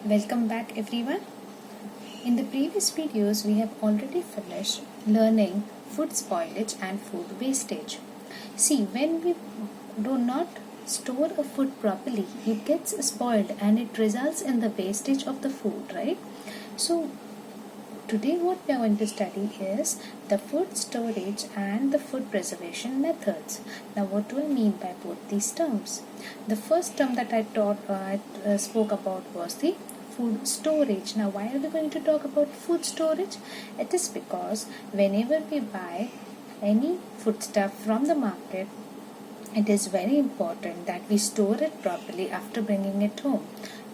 Welcome back everyone. In the previous videos we have already finished learning food spoilage and food wastage. See, when we do not store a food properly, it gets spoiled and it results in the wastage of the food, right? So today what we are going to study is the food storage and the food preservation methods. Now what do I mean by both these terms? The first term that I spoke about was the food storage. Now why are we going to talk about food storage? It is because whenever we buy any foodstuff from the market, it is very important that we store it properly after bringing it home.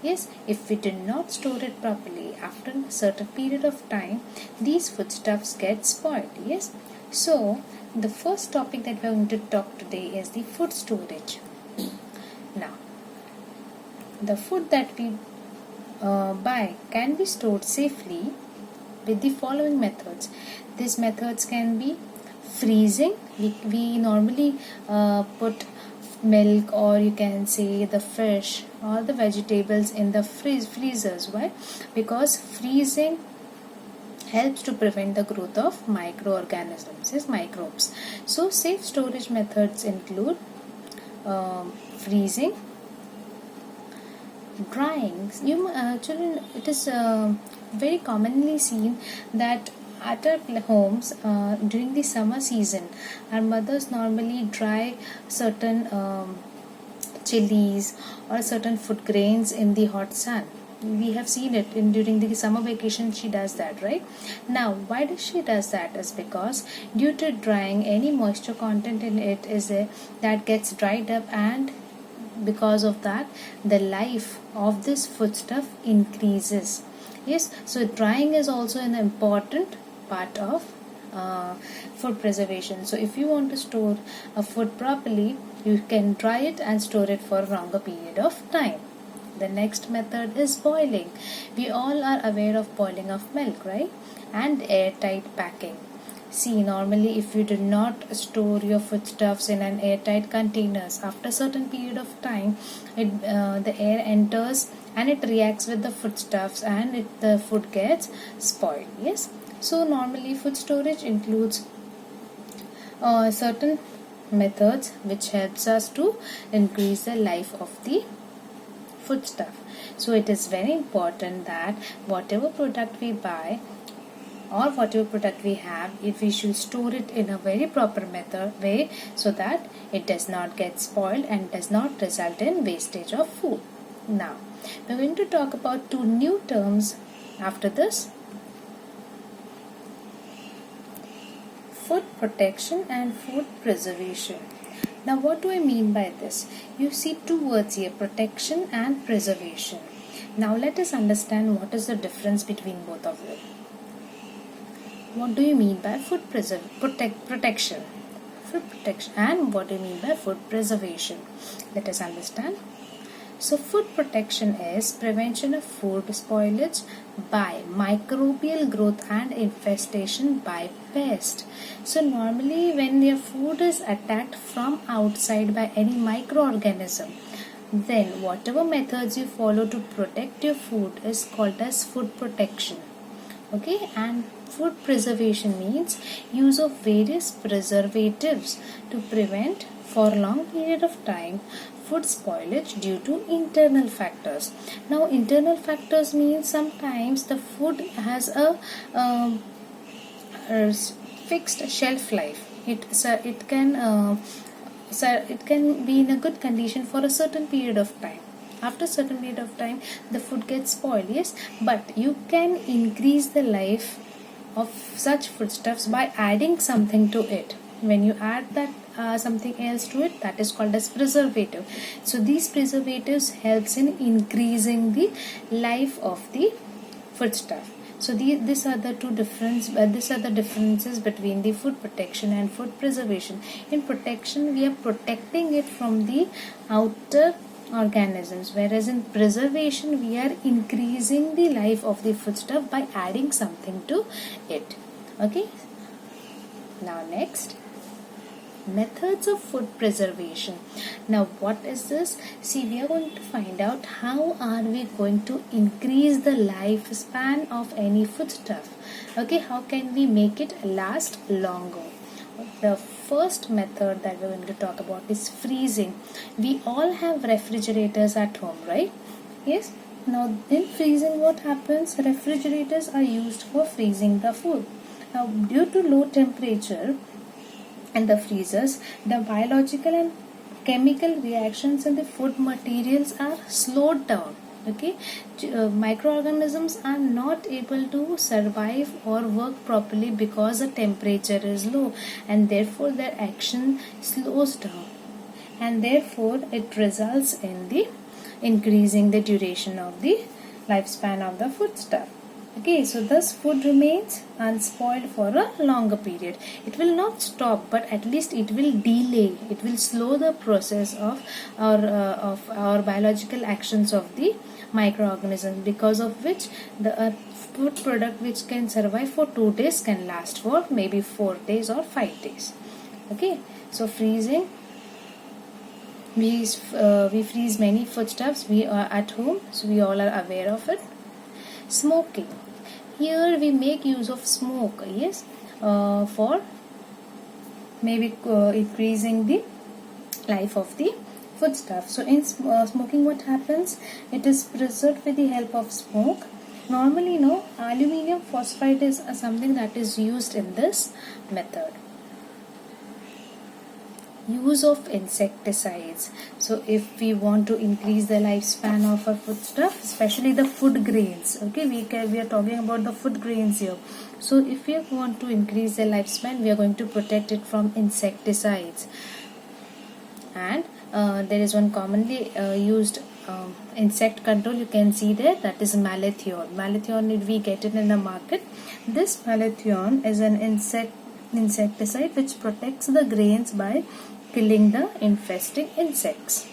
Yes, if we do not store it properly after a certain period of time, these foodstuffs get spoiled. Yes, so the first topic that we are going to talk today is the food storage. Now, the food that we buy can be stored safely with the following methods. These methods can be freezing. We normally put milk, or you can say the fish or the vegetables in the freezers. Why? Because freezing helps to prevent the growth of microorganisms, yes, microbes. So safe storage methods include freezing, drying. Children, it is very commonly seen that at our homes during the summer season, our mothers normally dry certain chilies or certain food grains in the hot sun. We have seen it during the summer vacation. She does that, right? Now why does she does that? Is because due to drying, any moisture content in it is that gets dried up, and because of that the life of this foodstuff increases. Yes, so drying is also an important part of food preservation. So if you want to store a food properly, you can dry it and store it for a longer period of time. The next method is boiling. We all are aware of boiling of milk, right? And airtight packing. See, normally if you do not store your foodstuffs in an airtight containers, after a certain period of time, the air enters and it reacts with the foodstuffs, and the food gets spoiled. Yes. So normally food storage includes certain methods which helps us to increase the life of the foodstuff. So it is very important that whatever product we buy or whatever product we have, if we should store it in a very proper way, so that it does not get spoiled and does not result in wastage of food. Now we're going to talk about two new terms after this: food protection and food preservation. Now what do I mean by this? You see two words here, protection and preservation. Now let us understand what is the difference between both of them. What do you mean by food protection? Food protection, and what do you mean by food preservation? Let us understand. So food protection is prevention of food spoilage by microbial growth and infestation by pests. So normally when your food is attacked from outside by any microorganism, then whatever methods you follow to protect your food is called as food protection. Okay, and food preservation means use of various preservatives to prevent for a long period of time food spoilage due to internal factors. Now internal factors means sometimes the food has a fixed shelf life. It can be in a good condition for a certain period of time. After a certain period of time, the food gets spoiled. Yes, but you can increase the life of such foodstuffs by adding something to it. When you add that something else to it, that is called as preservative. So these preservatives helps in increasing the life of the foodstuff. So these are the differences between the food protection and food preservation. In protection, we are protecting it from the outer organisms, whereas in preservation we are increasing the life of the foodstuff by adding something to it. Okay, now next, methods of food preservation. Now what is this? See, we are going to find out how are we going to increase the lifespan of any foodstuff. Okay, how can we make it last longer? The first method that we're going to talk about is freezing. We all have refrigerators at home, right? Yes. Now in freezing, what happens? Refrigerators are used for freezing the food. Now due to low temperature in the freezers, the biological and chemical reactions in the food materials are slowed down. Okay, microorganisms are not able to survive or work properly because the temperature is low, and therefore their action slows down, and therefore it results in the increasing the duration of the lifespan of the foodstuff. Okay, so thus food remains unspoiled for a longer period. It will not stop, but at least it will delay. It will slow the process of our biological actions of the microorganisms, because of which the food product which can survive for 2 days can last for maybe 4 days or 5 days. Okay, so freezing. We freeze many foodstuffs we are at home, so we all are aware of it. Smoking. Here we make use of smoke, yes, for maybe increasing the life of the foodstuff. So in smoking, what happens? It is preserved with the help of smoke. Normally, no, aluminium phosphide is something that is used in this method. Use of insecticides. So if we want to increase the lifespan of our foodstuff, especially the food grains, okay, we are talking about the food grains here. So if we want to increase the lifespan, we are going to protect it from insecticides. And there is one commonly used insect control, you can see there, that is malathion. Malathion, we get it in the market. This malathion is an insecticide which protects the grains by killing the infesting insects.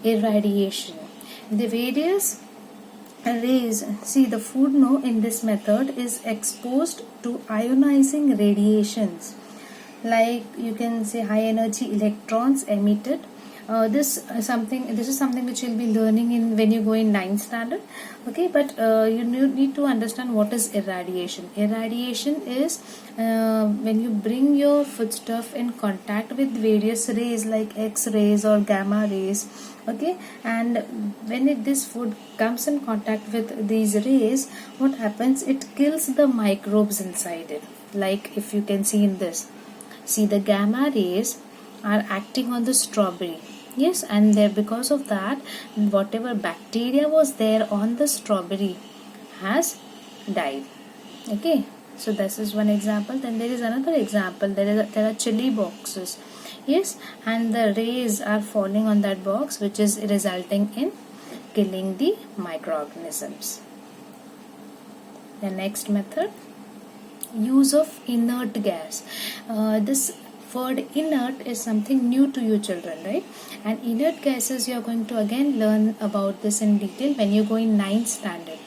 Irradiation. The various rays, see the food in this method is exposed to ionizing radiations, like you can say high energy electrons emitted. This is something which you'll be learning in when you go in 9th standard. Okay, but you need to understand what is irradiation. Irradiation is when you bring your foodstuff in contact with various rays like X-rays or gamma rays. Okay, and when this food comes in contact with these rays, what happens? It kills the microbes inside it. Like if you can see in this, see the gamma rays are acting on the strawberry. Yes, and there, because of that, whatever bacteria was there on the strawberry has died. Okay, so this is one example. Then there is another example. There are chili boxes. Yes, and the rays are falling on that box, which is resulting in killing the microorganisms. The next method, use of inert gas. This word inert is something new to you children, right? And inert gases, you are going to again learn about this in detail when you go in 9th standard.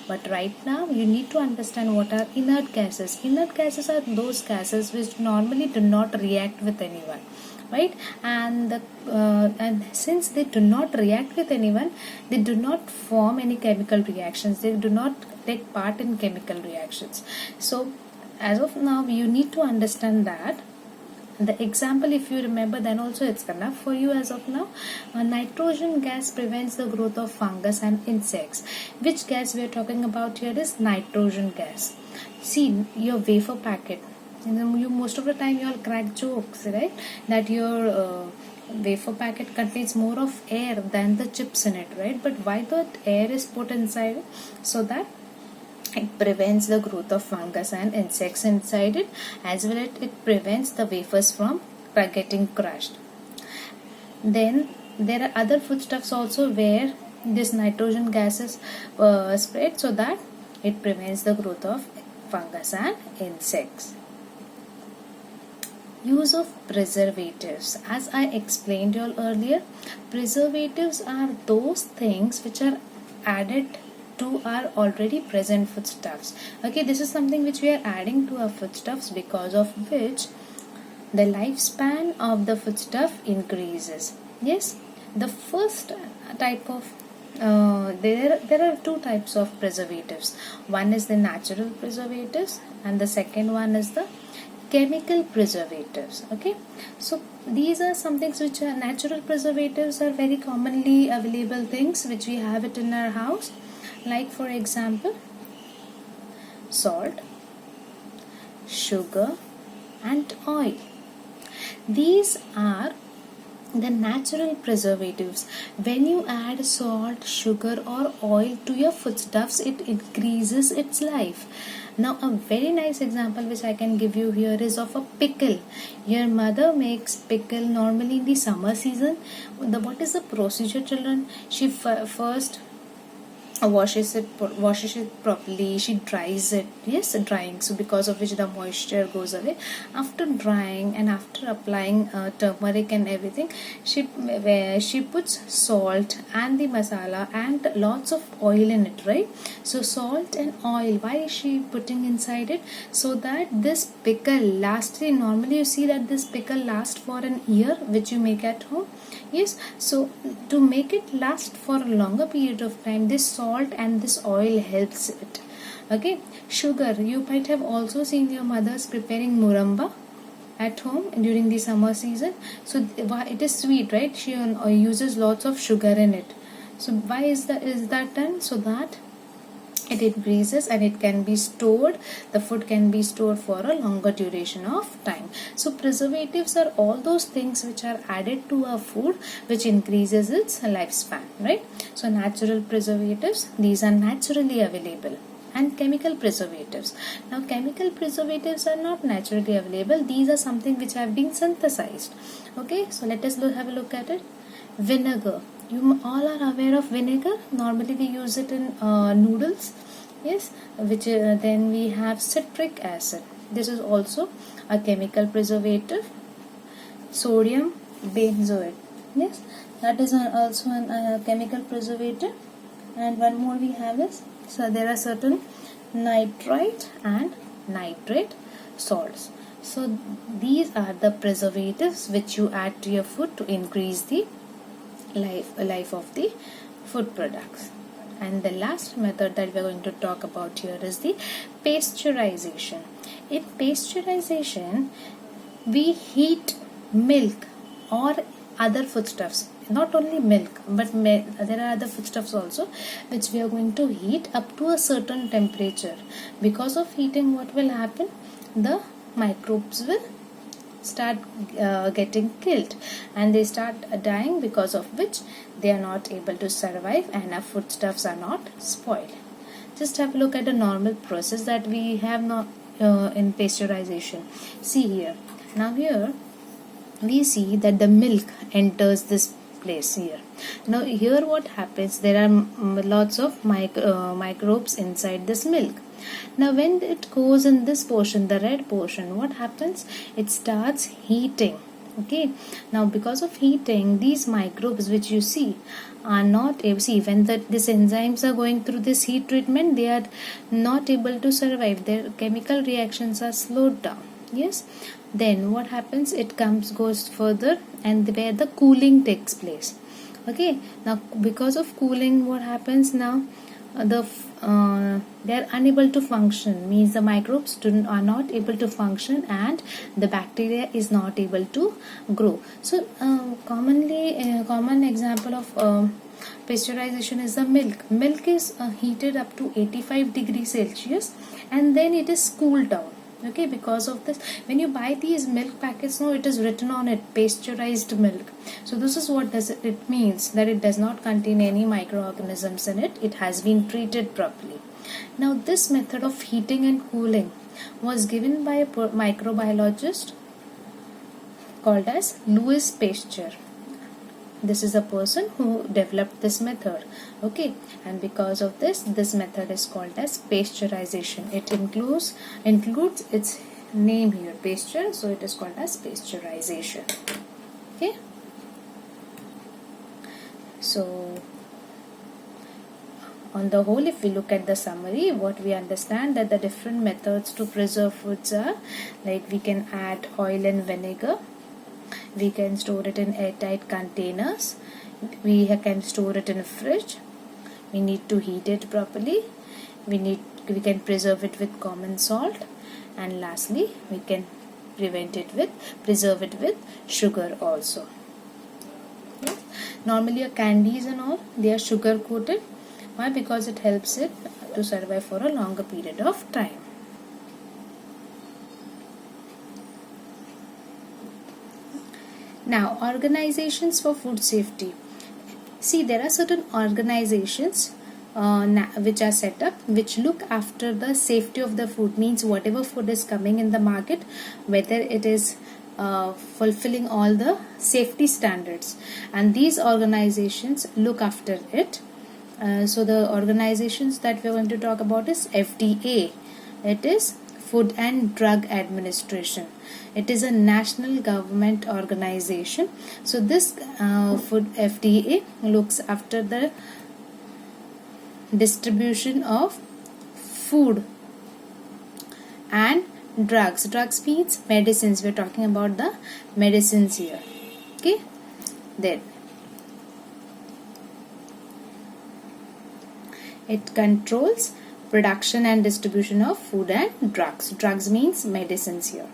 But right now you need to understand what are inert gases. Inert gases are those gases which normally do not react with anyone, right? And since they do not react with anyone, they do not form any chemical reactions. They do not take part in chemical reactions. So as of now, you need to understand that. The example, if you remember, then also it's enough for you as of now. Nitrogen gas prevents the growth of fungus and insects. Which gas we are talking about here is nitrogen gas. See your wafer packet. You most of the time you all crack jokes, right? That your wafer packet contains more of air than the chips in it, right? But why that air is put inside? So that it prevents the growth of fungus and insects inside it, as well as it prevents the wafers from getting crushed. Then there are other foodstuffs also where this nitrogen gas is spread, so that it prevents the growth of fungus and insects. Use of preservatives. As I explained you all earlier, preservatives are those things which are added to our already present foodstuffs. Okay, this is something which we are adding to our foodstuffs, because of which the lifespan of the foodstuff increases. Yes, the first type of there are two types of preservatives. One is the natural preservatives, and the second one is the chemical preservatives. Okay, so these are some things which are natural preservatives, are very commonly available things which we have it in our house, like for example salt, sugar and oil. These are the natural preservatives. When you add salt, sugar or oil to your foodstuffs, it increases its life. Now a very nice example which I can give you here is of a pickle. Your mother makes pickle normally in the summer season. What is the procedure, children? She first washes it properly. She dries it. Yes, drying, so because of which the moisture goes away. After drying and after applying turmeric and everything, she puts salt and the masala and lots of oil in it, right? So salt and oil, why is she putting inside it? So that this pickle lasts. Normally you see that this pickle lasts for an year, which you make at home. Yes, so to make it last for a longer period of time, this salt and this oil helps it. Okay, sugar, you might have also seen your mothers preparing muramba at home during the summer season. So it is sweet, right? She uses lots of sugar in it. So why is that done? So that it increases and it can be stored, the food can be stored for a longer duration of time. So preservatives are all those things which are added to a food which increases its lifespan, right? So natural preservatives, these are naturally available, and chemical preservatives. Now chemical preservatives are not naturally available, these are something which have been synthesized. Okay, so let us have a look at it. Vinegar, you all are aware of vinegar. Normally we use it in noodles. Yes, which then we have citric acid. This is also a chemical preservative. Sodium benzoate. Yes, that is also a chemical preservative. And one more we have is, so there are certain nitrite and nitrate salts. So these are the preservatives which you add to your food to increase the life of the food products. And the last method that we are going to talk about here is the pasteurization. In pasteurization, we heat milk or other foodstuffs. Not only milk, but there are other foodstuffs also which we are going to heat up to a certain temperature. Because of heating, what will happen? The microbes will start getting killed and they start dying, because of which they are not able to survive and our foodstuffs are not spoiled. Just have a look at a normal process that we have now in pasteurization. See here. Now here we see that the milk enters this place here. Now here what happens? There are lots of microbes inside this milk. Now when it goes in this portion, the red portion, what happens? It starts heating. Okay, now because of heating, these microbes which you see are not able, see when these enzymes are going through this heat treatment, they are not able to survive. Their chemical reactions are slowed down. Yes, then what happens? It goes further, and where the cooling takes place. Okay, now because of cooling, what happens now? They are unable to function, means the microbes are not able to function and the bacteria is not able to grow. So common example of pasteurization is the milk is heated up to 85 degrees Celsius and then it is cooled down. Okay, because of this, when you buy these milk packets, no, it is written on it pasteurized milk. So this is what it means, that it does not contain any microorganisms in it. It has been treated properly. Now this method of heating and cooling was given by a microbiologist called as Louis Pasteur. This is a person who developed this method. Okay, and because of this method is called as pasteurization. It includes its name here, Pasteur, so it is called as pasteurization. Okay, so on the whole, if we look at the summary, what we understand that the different methods to preserve foods are like we can add oil and vinegar, we can store it in airtight containers, we can store it in a fridge, we need to heat it properly, we can preserve it with common salt, and lastly we can preserve it with sugar also. Yes. Normally your candies and all, they are sugar coated. Why? Because it helps it to survive for a longer period of time. Now, organizations for food safety. See, there are certain organizations which are set up, which look after the safety of the food. Means whatever food is coming in the market, whether it is fulfilling all the safety standards, and these organizations look after it. So the organizations that we are going to talk about is FDA. It is Food and Drug Administration. It is a national government organization. So this FDA looks after the distribution of food and drugs. Drugs means medicines. We are talking about the medicines here. Okay. Then it controls production and distribution of food and drugs. Drugs means medicines here.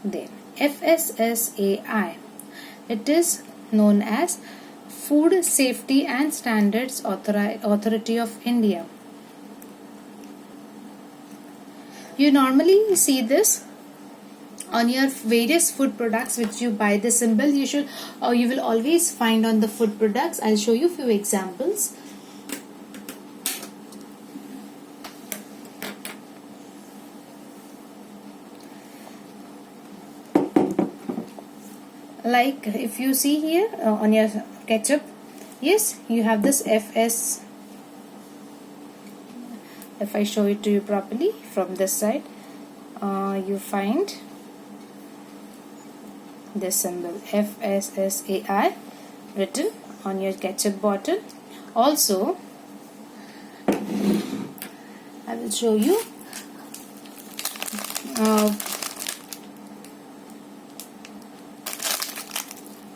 Then FSSAI. It is known as Food Safety and Standards Authority of India. You normally see this on your various food products which you buy. The symbol you will always find on the food products. I'll show you a few examples. Like if you see here on your ketchup, yes, you have this FS. If I show it to you properly from this side, you find this symbol FSSAI written on your ketchup bottle. Also, I will show you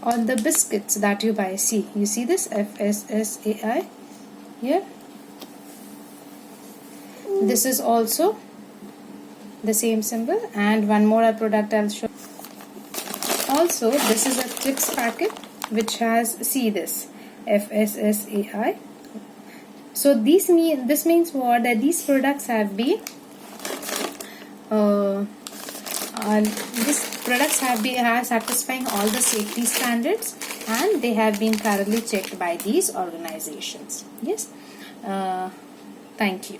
on the biscuits that you buy. See, you see this FSSAI here. This is also the same symbol, and one more product I'll show. Also, this is a chips packet which has, see this FSSAI. So this means what? That these products have been are satisfying all the safety standards, and they have been thoroughly checked by these organizations. Yes. Thank you.